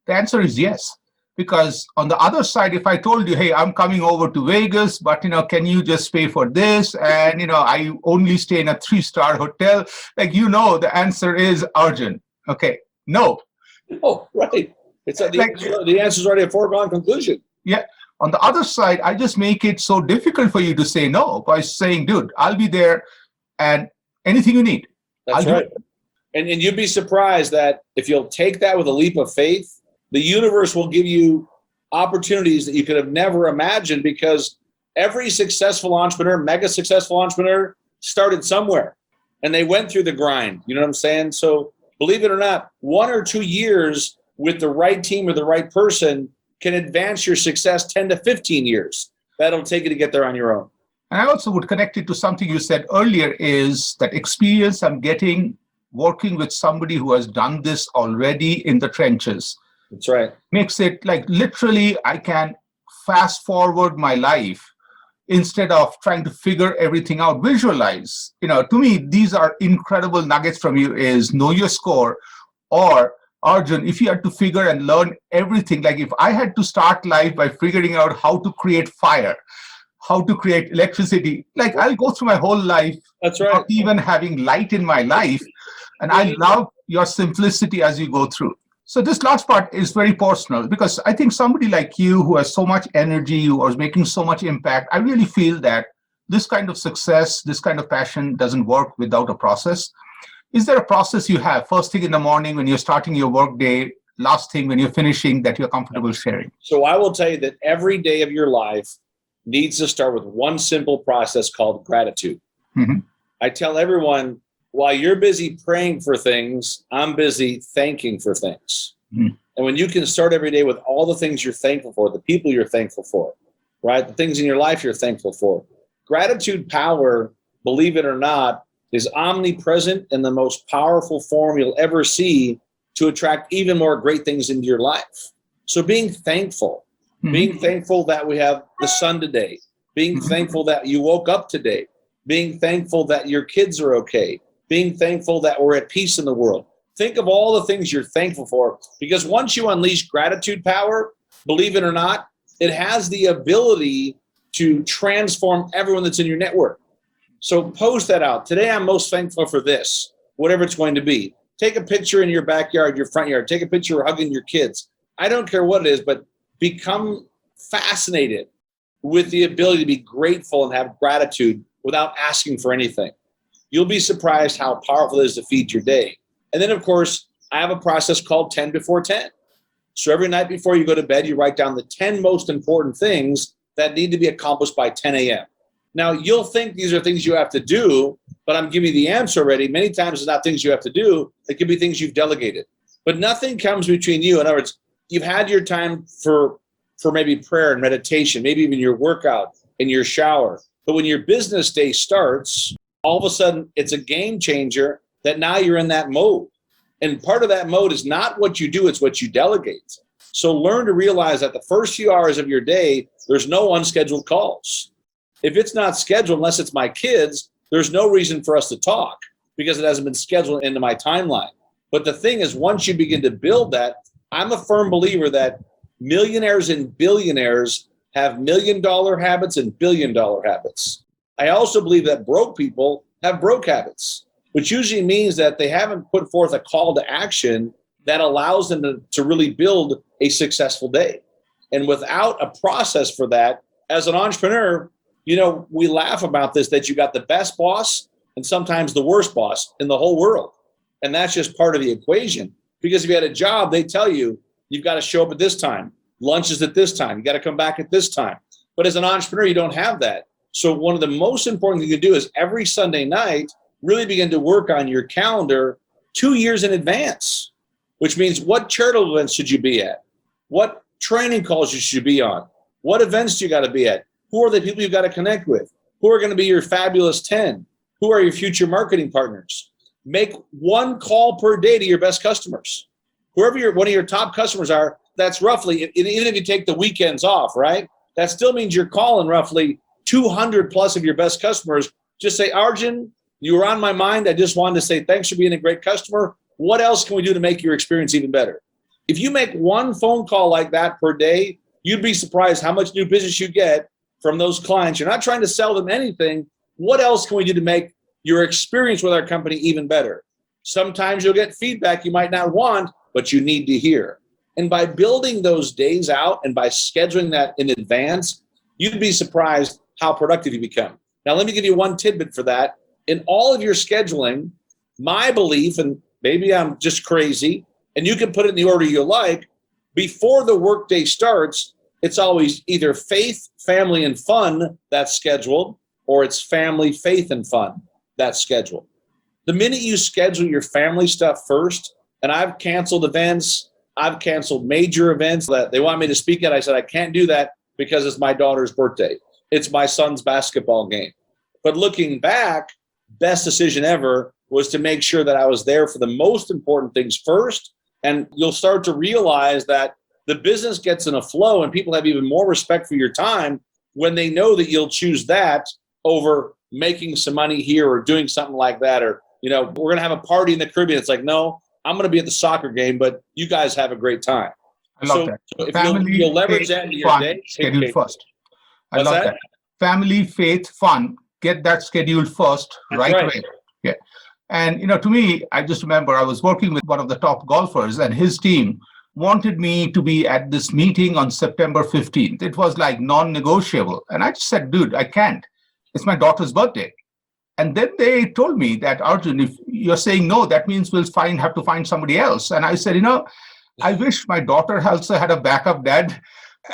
S2: the answer is yes. Because on the other side, if I told you, hey, I'm coming over to Vegas, but, can you just pay for this? And, I only stay in a 3-star hotel. Like, the answer is Arjun. Okay, no.
S3: Oh, right. It's the answer is already a foregone conclusion.
S2: Yeah. On the other side, I just make it so difficult for you to say no by saying, dude, I'll be there and anything you need.
S3: That's right. And you'd be surprised that if you'll take that with a leap of faith, the universe will give you opportunities that you could have never imagined, because every successful entrepreneur, mega successful entrepreneur, started somewhere and they went through the grind. You know what I'm saying? So believe it or not, 1 or 2 years with the right team or the right person can advance your success 10 to 15 years. That'll take you to get there on your own.
S2: And I also would connect it to something you said earlier, is that experience I'm getting working with somebody who has done this already in the trenches.
S3: That's right.
S2: Makes it like literally I can fast forward my life instead of trying to figure everything out, visualize. To me, these are incredible nuggets from you, is know your score. Or Arjun, if you had to figure and learn everything, like if I had to start life by figuring out how to create fire, how to create electricity, like I'll go through my whole life.
S3: That's right.
S2: Not even having light in my life. And I love your simplicity as you go through. So this last part is very personal, because I think somebody like you who has so much energy, who is making so much impact, I really feel that this kind of success, this kind of passion doesn't work without a process. Is there a process you have first thing in the morning when you're starting your work day, last thing when you're finishing, that you're comfortable sharing?
S3: So I will tell you that every day of your life needs to start with one simple process called gratitude.
S2: Mm-hmm.
S3: I tell everyone, while you're busy praying for things, I'm busy thanking for things. Mm-hmm. And when you can start every day with all the things you're thankful for, the people you're thankful for, right? The things in your life you're thankful for. Gratitude power, believe it or not, is omnipresent in the most powerful form you'll ever see to attract even more great things into your life. So being thankful, being thankful that we have the sun today, being thankful that you woke up today, being thankful that your kids are okay, being thankful that we're at peace in the world. Think of all the things you're thankful for, because once you unleash gratitude power, believe it or not, it has the ability to transform everyone that's in your network. So post that out. Today, I'm most thankful for this, whatever it's going to be. Take a picture in your backyard, your front yard. Take a picture hugging your kids. I don't care what it is, but become fascinated with the ability to be grateful and have gratitude without asking for anything. You'll be surprised how powerful it is to feed your day. And then, of course, I have a process called 10 before 10. So every night before you go to bed, you write down the 10 most important things that need to be accomplished by 10 a.m. Now, you'll think these are things you have to do, but I'm giving you the answer already. Many times it's not things you have to do. It could be things you've delegated. But nothing comes between you. In other words, you've had your time for maybe prayer and meditation, maybe even your workout and your shower. But when your business day starts, all of a sudden it's a game changer that now you're in that mode. And part of that mode is not what you do, it's what you delegate. So learn to realize that the first few hours of your day, there's no unscheduled calls. If it's not scheduled, unless it's my kids, there's no reason for us to talk because it hasn't been scheduled into my timeline. But the thing is, once you begin to build that, I'm a firm believer that millionaires and billionaires have $1 million habits and $1 billion habits. I also believe that broke people have broke habits, which usually means that they haven't put forth a call to action that allows them to really build a successful day. And without a process for that, as an entrepreneur, we laugh about this, that you got the best boss and sometimes the worst boss in the whole world. And that's just part of the equation. Because if you had a job, they tell you, you've got to show up at this time. Lunch is at this time. You got to come back at this time. But as an entrepreneur, you don't have that. So one of the most important things you can do is every Sunday night, really begin to work on your calendar 2 years in advance, which means what charitable events should you be at? What training calls you should be on? What events do you got to be at? Who are the people you've got to connect with? Who are going to be your fabulous 10? Who are your future marketing partners? Make one call per day to your best customers. Whoever one of your top customers are, that's roughly, even if you take the weekends off, right? That still means you're calling roughly 200 plus of your best customers, just say, Arjun, you were on my mind. I just wanted to say thanks for being a great customer. What else can we do to make your experience even better? If you make one phone call like that per day, you'd be surprised how much new business you get from those clients. You're not trying to sell them anything. What else can we do to make your experience with our company even better? Sometimes you'll get feedback you might not want, but you need to hear. And by building those days out and by scheduling that in advance, you'd be surprised how productive you become. Now, let me give you one tidbit for that. In all of your scheduling, my belief, and maybe I'm just crazy, and you can put it in the order you like, before the workday starts, it's always either faith, family, and fun that's scheduled, or it's family, faith, and fun that's scheduled. The minute you schedule your family stuff first, and I've canceled events, I've canceled major events that they want me to speak at. I said, I can't do that because it's my daughter's birthday. It's my son's basketball game. But looking back, best decision ever was to make sure that I was there for the most important things first. And you'll start to realize that the business gets in a flow and people have even more respect for your time when they know that you'll choose that over making some money here or doing something like that. Or, we're going to have a party in the Caribbean. It's like, no, I'm going to be at the soccer game, but you guys have a great time.
S2: I love that.
S3: So if you'll leverage that into your day.
S2: Schedule first. I love that. Family, faith, fun. Get that scheduled first, right away. Yeah. And, to me, I just remember I was working with one of the top golfers and his team wanted me to be at this meeting on September 15th. It was like non-negotiable. And I just said, dude, I can't. It's my daughter's birthday. And then they told me that, Arjun, if you're saying no, that means we'll have to find somebody else. And I said, I wish my daughter also had a backup dad.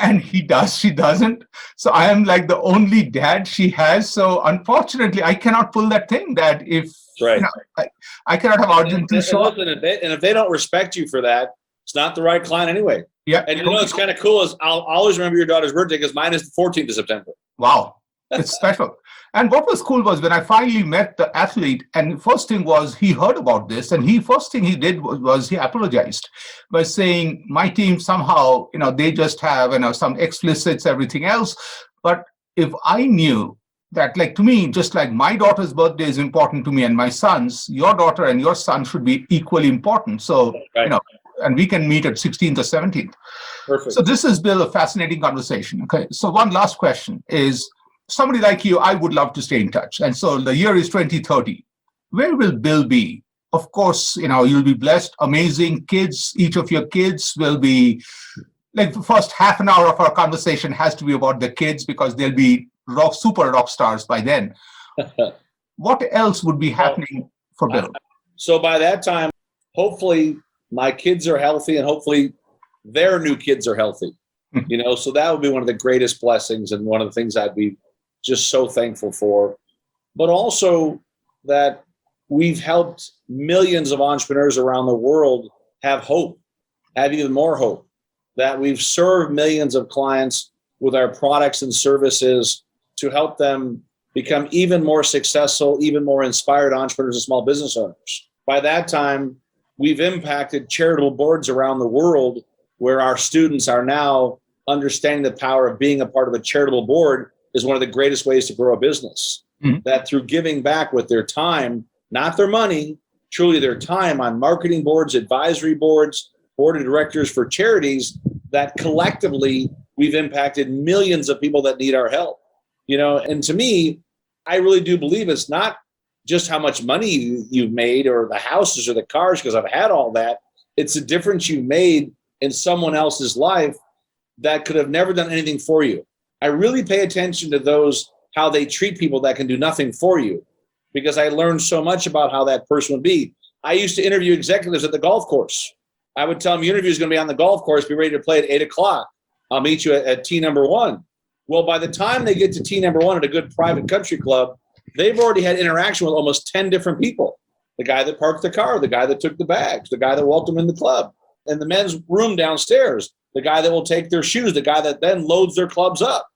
S2: And he does, she doesn't. So I am like the only dad she has. So unfortunately, I cannot pull that thing that if I cannot have Arjun to show up.
S3: And if they don't respect you for that, it's not the right client anyway.
S2: Yeah.
S3: And what's kind of cool is I'll always remember your daughter's birthday because mine is the 14th of September.
S2: Wow. It's special. And what was cool was when I finally met the athlete, and first thing was he heard about this, and first thing he did was he apologized by saying, my team somehow, they just have, some explicits, everything else. But if I knew that, like, to me, just like my daughter's birthday is important to me and my son's, your daughter and your son should be equally important. So, and we can meet at 16th or 17th.
S3: Perfect.
S2: So this has been a fascinating conversation. Okay. So one last question is, somebody like you, I would love to stay in touch. And so the year is 2030. Where will Bill be? Of course, you'll be blessed, amazing kids. Each of your kids will be, like, the first half an hour of our conversation has to be about the kids because they'll be super rock stars by then. What else would be happening for Bill?
S3: So by that time, hopefully my kids are healthy and hopefully their new kids are healthy. So that would be one of the greatest blessings and one of the things I'd be just so thankful for. But also that we've helped millions of entrepreneurs around the world have hope, have even more hope, that we've served millions of clients with our products and services to help them become even more successful, even more inspired entrepreneurs and small business owners. By that time, we've impacted charitable boards around the world where our students are now understanding the power of being a part of a charitable board is one of the greatest ways to grow a business. Mm-hmm. That through giving back with their time, not their money, truly their time on marketing boards, advisory boards, board of directors for charities, that collectively we've impacted millions of people that need our help. And to me, I really do believe it's not just how much money you've made or the houses or the cars, because I've had all that. It's the difference you made in someone else's life that could have never done anything for you. I really pay attention to those, how they treat people that can do nothing for you, because I learned so much about how that person would be. I used to interview executives at the golf course. I would tell them, your interview is going to be on the golf course. Be ready to play at 8 o'clock. I'll meet you at tee number 1. Well, by the time they get to tee number 1 at a good private country club, they've already had interaction with almost 10 different people. The guy that parked the car, the guy that took the bags, the guy that welcomed them in the club, and the men's room downstairs, the guy that will take their shoes, the guy that then loads their clubs up,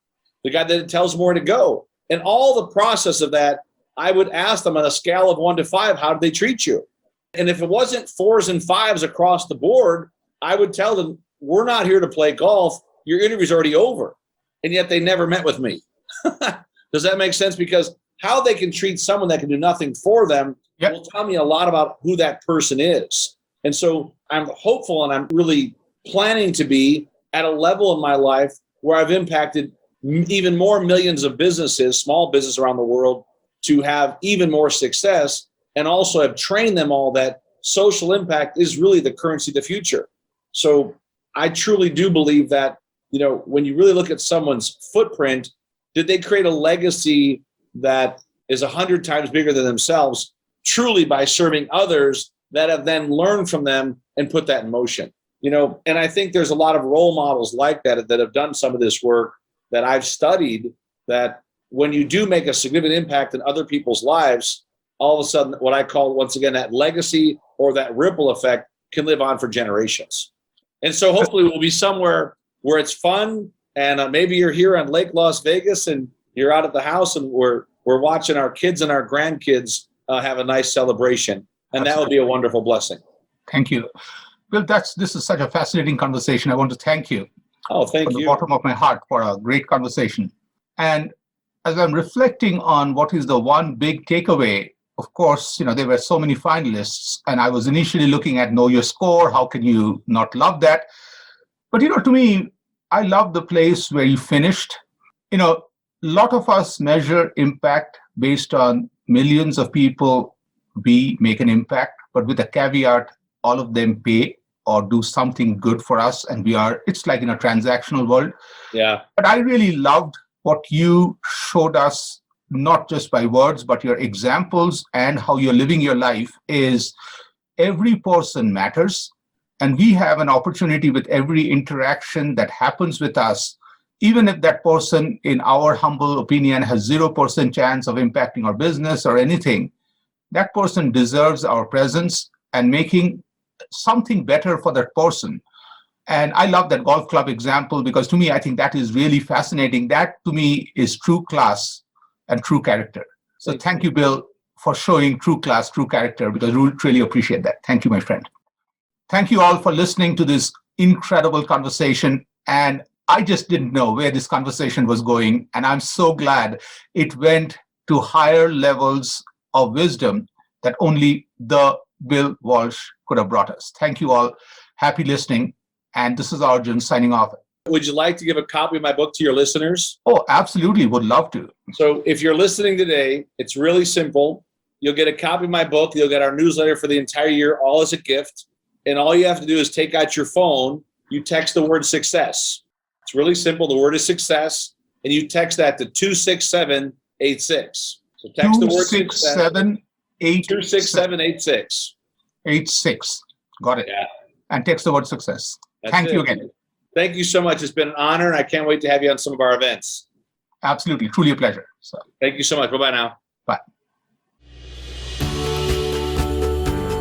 S3: the guy that tells them where to go. And all the process of that, I would ask them on a scale of 1 to 5, how did they treat you? And if it wasn't 4s and 5s across the board, I would tell them, we're not here to play golf. Your interview's already over. And yet they never met with me. The Does that make sense? Because how they can treat someone that can do nothing for them will tell me a lot about who that person is. And so I'm hopeful, and I'm really planning to be at a level in my life where I've impacted even more millions of businesses, small business around the world, to have even more success, and also have trained them all that social impact is really the currency of the future. So I truly do believe that, when you really look at someone's footprint, did they create a legacy that is 100 times bigger than themselves, truly by serving others that have then learned from them and put that in motion? And I think there's a lot of role models like that have done some of this work that I've studied, that when you do make a significant impact in other people's lives, all of a sudden, what I call, once again, that legacy or that ripple effect can live on for generations. And so hopefully we'll be somewhere where it's fun, and maybe you're here on Lake Las Vegas and you're out at the house, and we're watching our kids and our grandkids have a nice celebration. And that would be a wonderful blessing.
S2: Thank you. Bill, this is such a fascinating conversation. I want to thank you.
S3: Oh, thank you.
S2: From the bottom of my heart for a great conversation. And as I'm reflecting on what is the one big takeaway, of course, there were so many finalists, and I was initially looking at know your score. How can you not love that? But, to me, I love the place where you finished. A lot of us measure impact based on millions of people we make an impact, but with a caveat, all of them pay or do something good for us, and it's like in a transactional world.
S3: Yeah.
S2: But I really loved what you showed us, not just by words, but your examples and how you're living your life, is every person matters. And we have an opportunity with every interaction that happens with us, even if that person, in our humble opinion, has 0% chance of impacting our business or anything, that person deserves our presence and making something better for that person. And I love that golf club example, because to me, I think that is really fascinating. That to me is true class and true character. So thank you, Bill, for showing true class, true character, because we really appreciate that. Thank you, my friend. Thank you all for listening to this incredible conversation. And I just didn't know where this conversation was going. And I'm so glad it went to higher levels of wisdom that only the Bill Walsh could have brought us. Thank you all. Happy listening. And this is Arjun signing off.
S3: Would you like to give a copy of my book to your listeners?
S2: Oh, absolutely. Would love to.
S3: So if you're listening today, it's really simple. You'll get a copy of my book. You'll get our newsletter for the entire year, all as a gift. And all you have to do is take out your phone. You text the word success. It's really simple. The word is success. And you text that to 26786. So text the word success. 26786.
S2: 86. Got it.
S3: Yeah.
S2: And text the word success.
S3: That's
S2: Thank
S3: it.
S2: you again.
S3: Thank you so much. It's been an honor, and I can't wait to have you on some of our events.
S2: Absolutely. Truly a pleasure. So,
S3: thank you so much. Bye-bye now.
S2: Bye.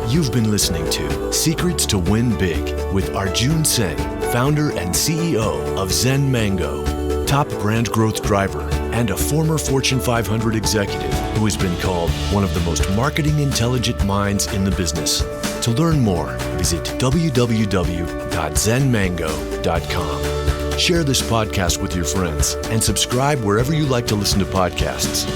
S1: You've been listening to Secrets to Win Big with Arjun Sen, founder and CEO of Zen Mango, top brand growth driver, and a former Fortune 500 executive who has been called one of the most marketing intelligent minds in the business. To learn more, visit www.zenmango.com. Share this podcast with your friends and subscribe wherever you like to listen to podcasts.